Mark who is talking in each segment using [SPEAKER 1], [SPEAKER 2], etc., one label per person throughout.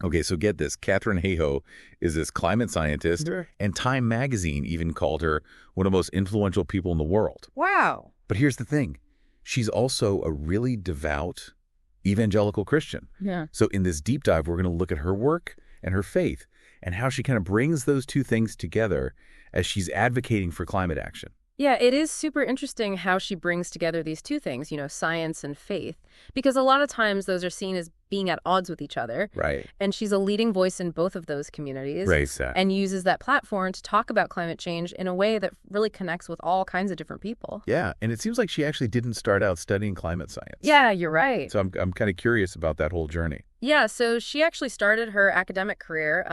[SPEAKER 1] Okay, so get this. Katharine Hayhoe is this climate scientist,
[SPEAKER 2] Sure.
[SPEAKER 1] and Time magazine even called her one of the most influential people in the world.
[SPEAKER 2] Wow.
[SPEAKER 1] But here's the thing. She's also a really devout evangelical Christian.
[SPEAKER 2] Yeah.
[SPEAKER 1] So in this deep dive, we're going to look at her work and her faith and how she kind of brings those two things together as she's advocating for climate action.
[SPEAKER 3] Yeah, it is super interesting how she brings together these two things, science and faith, because a lot of times those are seen as being at odds with each other.
[SPEAKER 1] Right.
[SPEAKER 3] And she's a leading voice in both of those communities.
[SPEAKER 1] Right.
[SPEAKER 3] And uses that platform to talk about climate change in a way that really connects with all kinds of different people.
[SPEAKER 1] Yeah, and it seems like she actually didn't start out studying climate science.
[SPEAKER 3] Yeah, you're right.
[SPEAKER 1] So I'm kind of curious about that whole journey.
[SPEAKER 3] Yeah, so she actually started her academic career,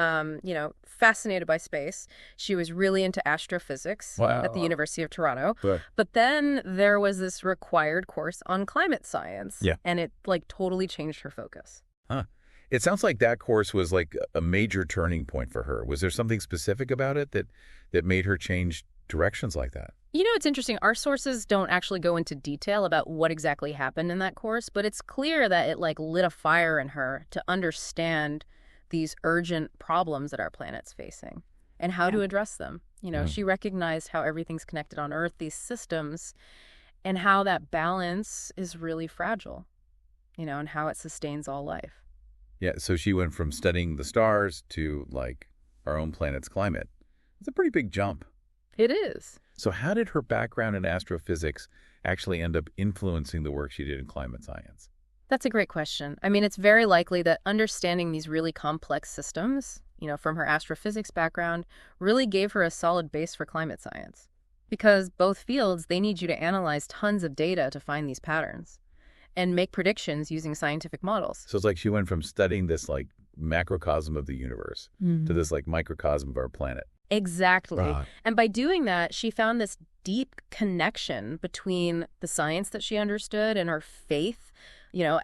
[SPEAKER 3] fascinated by space. She was really into astrophysics at the University of Toronto. But then there was this required course on climate science.
[SPEAKER 1] Yeah.
[SPEAKER 3] And it totally changed her focus.
[SPEAKER 1] Huh. It sounds like that course was like a major turning point for her. Was there something specific about it that made her change directions like that?
[SPEAKER 3] It's interesting. Our sources don't actually go into detail about what exactly happened in that course, but it's clear that it lit a fire in her to understand these urgent problems that our planet's facing and how to address them. She recognized how everything's connected on Earth, these systems, and how that balance is really fragile, and how it sustains all life.
[SPEAKER 1] Yeah, so she went from studying the stars to our own planet's climate. It's a pretty big jump.
[SPEAKER 3] It is.
[SPEAKER 1] So how did her background in astrophysics actually end up influencing the work she did in climate science?
[SPEAKER 3] That's a great question. I mean, it's very likely that understanding these really complex systems, from her astrophysics background, really gave her a solid base for climate science. Because both fields, they need you to analyze tons of data to find these patterns and make predictions using scientific models.
[SPEAKER 1] So it's like she went from studying this macrocosm of the universe to this microcosm of our planet.
[SPEAKER 3] Exactly.
[SPEAKER 1] Right.
[SPEAKER 3] And by doing that, she found this deep connection between the science that she understood and her faith,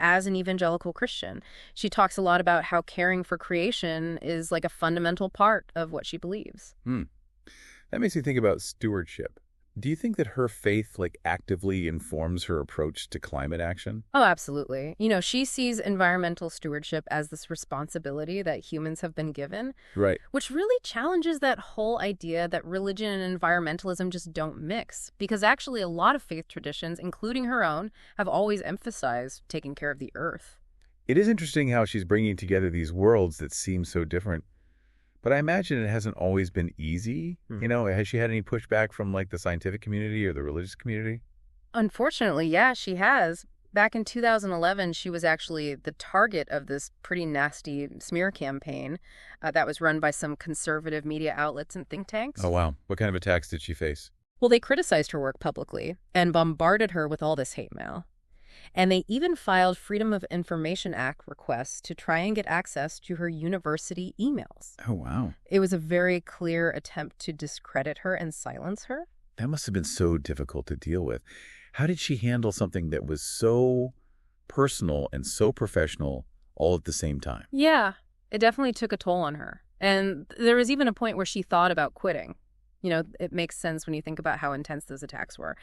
[SPEAKER 3] as an evangelical Christian. She talks a lot about how caring for creation is a fundamental part of what she believes.
[SPEAKER 1] That makes me think about stewardship. Do you think that her faith actively informs her approach to climate action?
[SPEAKER 3] Oh, absolutely. She sees environmental stewardship as this responsibility that humans have been given.
[SPEAKER 1] Right.
[SPEAKER 3] Which really challenges that whole idea that religion and environmentalism just don't mix. Because actually a lot of faith traditions, including her own, have always emphasized taking care of the earth.
[SPEAKER 1] It is interesting how she's bringing together these worlds that seem so different. But I imagine it hasn't always been easy. Has she had any pushback from the scientific community or the religious community?
[SPEAKER 3] Unfortunately, yeah, she has. Back in 2011, she was actually the target of this pretty nasty smear campaign that was run by some conservative media outlets and think tanks.
[SPEAKER 1] Oh, wow. What kind of attacks did she face?
[SPEAKER 3] Well, they criticized her work publicly and bombarded her with all this hate mail. And they even filed Freedom of Information Act requests to try and get access to her university emails.
[SPEAKER 1] Oh, wow.
[SPEAKER 3] It was a very clear attempt to discredit her and silence her.
[SPEAKER 1] That must have been so difficult to deal with. How did she handle something that was so personal and so professional all at the same time?
[SPEAKER 3] Yeah, it definitely took a toll on her. And there was even a point where she thought about quitting. It makes sense when you think about how intense those attacks were.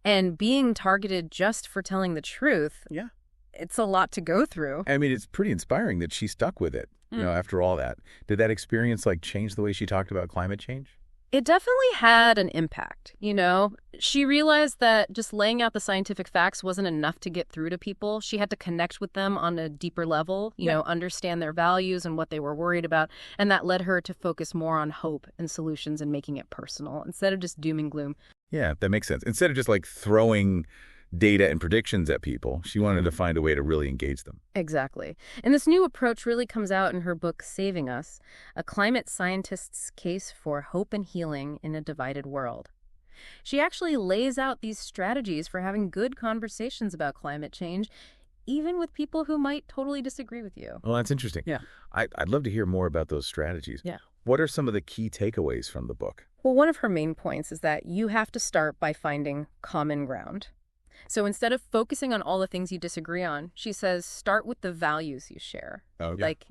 [SPEAKER 3] And being targeted just for telling the truth, it's a lot to go through.
[SPEAKER 1] I mean, it's pretty inspiring that she stuck with it, after all that. Did that experience change the way she talked about climate change?
[SPEAKER 3] It definitely had an impact, She realized that just laying out the scientific facts wasn't enough to get through to people. She had to connect with them on a deeper level, understand their values and what they were worried about. And that led her to focus more on hope and solutions and making it personal instead of just doom and gloom.
[SPEAKER 1] Yeah, that makes sense. Instead of just throwing data and predictions at people, she wanted to find a way to really engage them.
[SPEAKER 3] Exactly. And this new approach really comes out in her book, Saving Us, A Climate Scientist's Case for Hope and Healing in a Divided World. She actually lays out these strategies for having good conversations about climate change, even with people who might totally disagree with you.
[SPEAKER 1] Well, that's interesting.
[SPEAKER 3] Yeah.
[SPEAKER 1] I'd love to hear more about those strategies.
[SPEAKER 3] Yeah.
[SPEAKER 1] What are some of the key takeaways from the book?
[SPEAKER 3] Well, one of her main points is that you have to start by finding common ground. So instead of focusing on all the things you disagree on, she says start with the values you share.
[SPEAKER 1] Okay.
[SPEAKER 3] Like,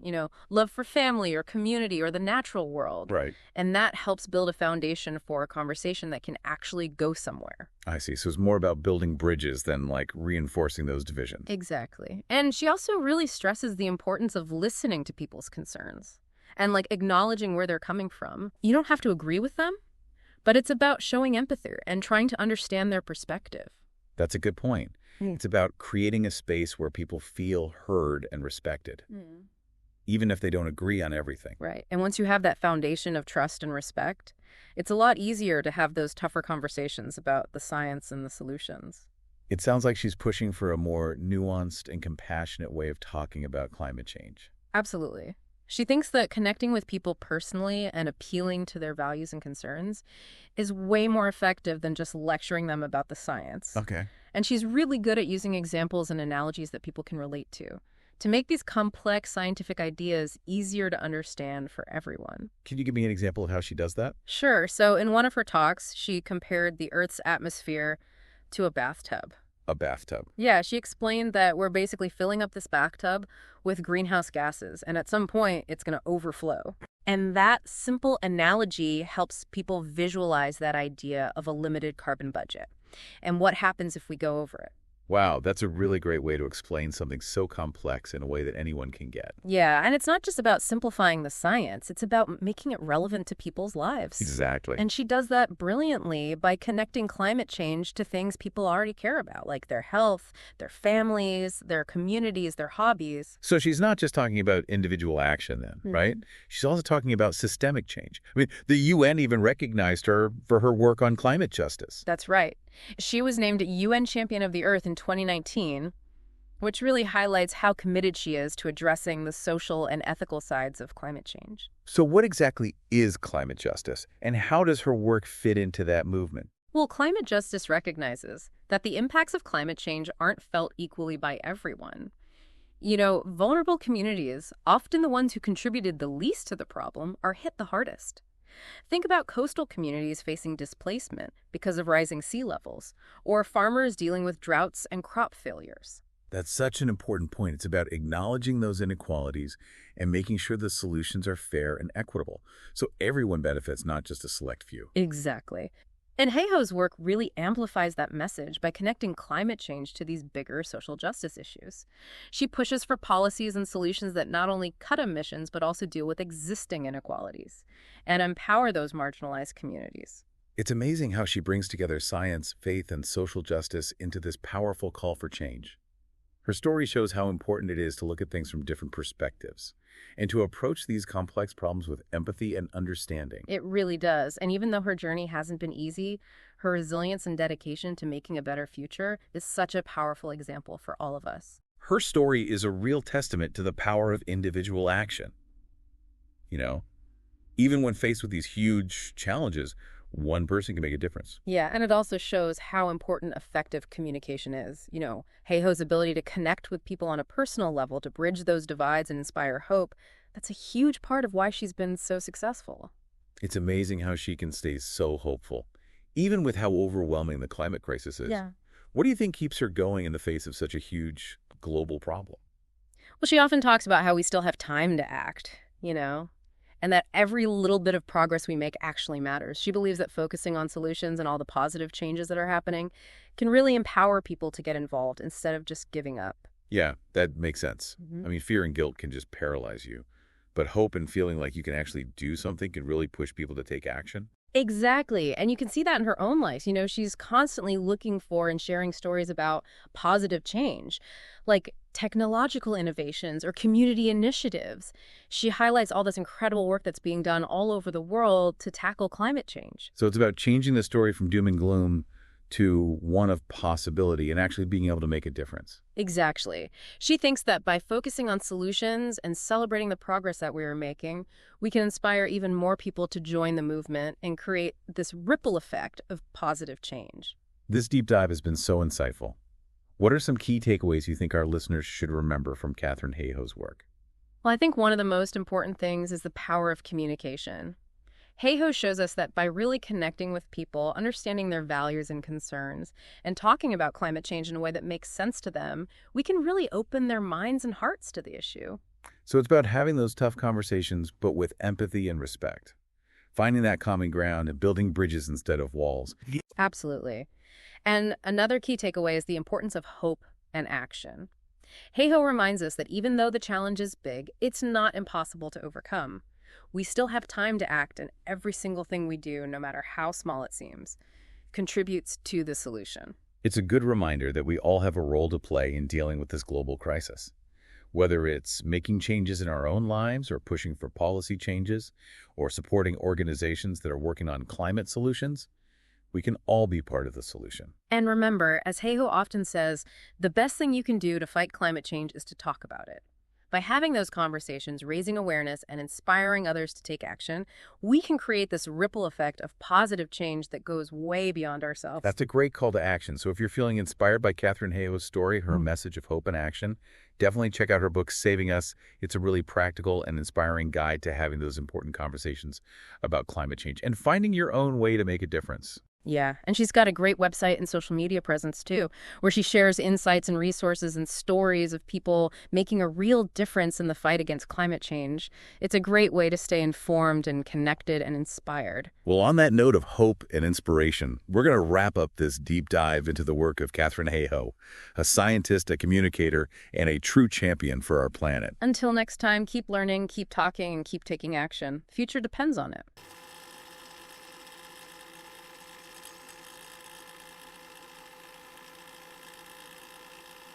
[SPEAKER 3] love for family or community or the natural world.
[SPEAKER 1] Right.
[SPEAKER 3] And that helps build a foundation for a conversation that can actually go somewhere.
[SPEAKER 1] I see. So it's more about building bridges than like reinforcing those divisions.
[SPEAKER 3] Exactly. And she also really stresses the importance of listening to people's concerns and like acknowledging where they're coming from. You don't have to agree with them, but it's about showing empathy and trying to understand their perspective.
[SPEAKER 1] That's a good point. It's about creating a space where people feel heard and respected, even if they don't agree on everything.
[SPEAKER 3] Right. And once you have that foundation of trust and respect, it's a lot easier to have those tougher conversations about the science and the solutions.
[SPEAKER 1] It sounds like she's pushing for a more nuanced and compassionate way of talking about climate change.
[SPEAKER 3] Absolutely. She thinks that connecting with people personally and appealing to their values and concerns is way more effective than just lecturing them about the science.
[SPEAKER 1] Okay.
[SPEAKER 3] And she's really good at using examples and analogies that people can relate to make these complex scientific ideas easier to understand for everyone.
[SPEAKER 1] Can you give me an example of how she does that?
[SPEAKER 3] Sure. So in one of her talks, she compared the Earth's atmosphere to a bathtub.
[SPEAKER 1] A bathtub.
[SPEAKER 3] Yeah, she explained that we're basically filling up this bathtub with greenhouse gases, and at some point, it's going to overflow. And that simple analogy helps people visualize that idea of a limited carbon budget and what happens if we go over it.
[SPEAKER 1] Wow, that's a really great way to explain something so complex in a way that anyone can get.
[SPEAKER 3] Yeah, and it's not just about simplifying the science. It's about making it relevant to people's lives.
[SPEAKER 1] Exactly.
[SPEAKER 3] And she does that brilliantly by connecting climate change to things people already care about, like their health, their families, their communities, their hobbies.
[SPEAKER 1] So she's not just talking about individual action then, right? She's also talking about systemic change. I mean, the UN even recognized her for her work on climate justice.
[SPEAKER 3] That's right. She was named UN Champion of the Earth in 2019, which really highlights how committed she is to addressing the social and ethical sides of climate change.
[SPEAKER 1] So what exactly is climate justice, and how does her work fit into that movement?
[SPEAKER 3] Well, climate justice recognizes that the impacts of climate change aren't felt equally by everyone. Vulnerable communities, often the ones who contributed the least to the problem, are hit the hardest. Think about coastal communities facing displacement because of rising sea levels, or farmers dealing with droughts and crop failures.
[SPEAKER 1] That's such an important point. It's about acknowledging those inequalities and making sure the solutions are fair and equitable, so everyone benefits, not just a select few.
[SPEAKER 3] Exactly. And Hayhoe's work really amplifies that message by connecting climate change to these bigger social justice issues. She pushes for policies and solutions that not only cut emissions, but also deal with existing inequalities and empower those marginalized communities.
[SPEAKER 1] It's amazing how she brings together science, faith, and social justice into this powerful call for change. Her story shows how important it is to look at things from different perspectives and to approach these complex problems with empathy and understanding.
[SPEAKER 3] It really does. And even though her journey hasn't been easy, her resilience and dedication to making a better future is such a powerful example for all of us.
[SPEAKER 1] Her story is a real testament to the power of individual action. Even when faced with these huge challenges, one person can make a difference.
[SPEAKER 3] Yeah, and it also shows how important effective communication is. Hayhoe's ability to connect with people on a personal level, to bridge those divides and inspire hope, that's a huge part of why she's been so successful.
[SPEAKER 1] It's amazing how she can stay so hopeful, even with how overwhelming the climate crisis is.
[SPEAKER 3] Yeah.
[SPEAKER 1] What do you think keeps her going in the face of such a huge global problem?
[SPEAKER 3] Well, she often talks about how we still have time to act, and that every little bit of progress we make actually matters. She believes that focusing on solutions and all the positive changes that are happening can really empower people to get involved instead of just giving up.
[SPEAKER 1] Yeah, that makes sense. I mean, fear and guilt can just paralyze you, but hope and feeling like you can actually do something can really push people to take action.
[SPEAKER 3] Exactly. And you can see that in her own life. She's constantly looking for and sharing stories about positive change, like technological innovations or community initiatives. She highlights all this incredible work that's being done all over the world to tackle climate change.
[SPEAKER 1] So it's about changing the story from doom and gloom to one of possibility and actually being able to make a difference.
[SPEAKER 3] Exactly. She thinks that by focusing on solutions and celebrating the progress that we are making, we can inspire even more people to join the movement and create this ripple effect of positive change.
[SPEAKER 1] This deep dive has been so insightful. What are some key takeaways you think our listeners should remember from Katharine Hayhoe's work?
[SPEAKER 3] Well, I think one of the most important things is the power of communication. Hayhoe shows us that by really connecting with people, understanding their values and concerns, and talking about climate change in a way that makes sense to them, we can really open their minds and hearts to the issue.
[SPEAKER 1] So it's about having those tough conversations, but with empathy and respect. Finding that common ground and building bridges instead of walls.
[SPEAKER 3] Absolutely. And another key takeaway is the importance of hope and action. Hayhoe reminds us that even though the challenge is big, it's not impossible to overcome. We still have time to act, and every single thing we do, no matter how small it seems, contributes to the solution.
[SPEAKER 1] It's a good reminder that we all have a role to play in dealing with this global crisis. Whether it's making changes in our own lives or pushing for policy changes or supporting organizations that are working on climate solutions, we can all be part of the solution.
[SPEAKER 3] And remember, as Hayhoe often says, the best thing you can do to fight climate change is to talk about it. By having those conversations, raising awareness, and inspiring others to take action, we can create this ripple effect of positive change that goes way beyond ourselves.
[SPEAKER 1] That's a great call to action. So if you're feeling inspired by Katharine Hayhoe's story, her message of hope and action, definitely check out her book, Saving Us. It's a really practical and inspiring guide to having those important conversations about climate change and finding your own way to make a difference.
[SPEAKER 3] Yeah, and she's got a great website and social media presence too, where she shares insights and resources and stories of people making a real difference in the fight against climate change. It's a great way to stay informed and connected and inspired.
[SPEAKER 1] Well, on that note of hope and inspiration, we're going to wrap up this deep dive into the work of Katharine Hayhoe, a scientist, a communicator, and a true champion for our planet.
[SPEAKER 3] Until next time, keep learning, keep talking, and keep taking action. The future depends on it.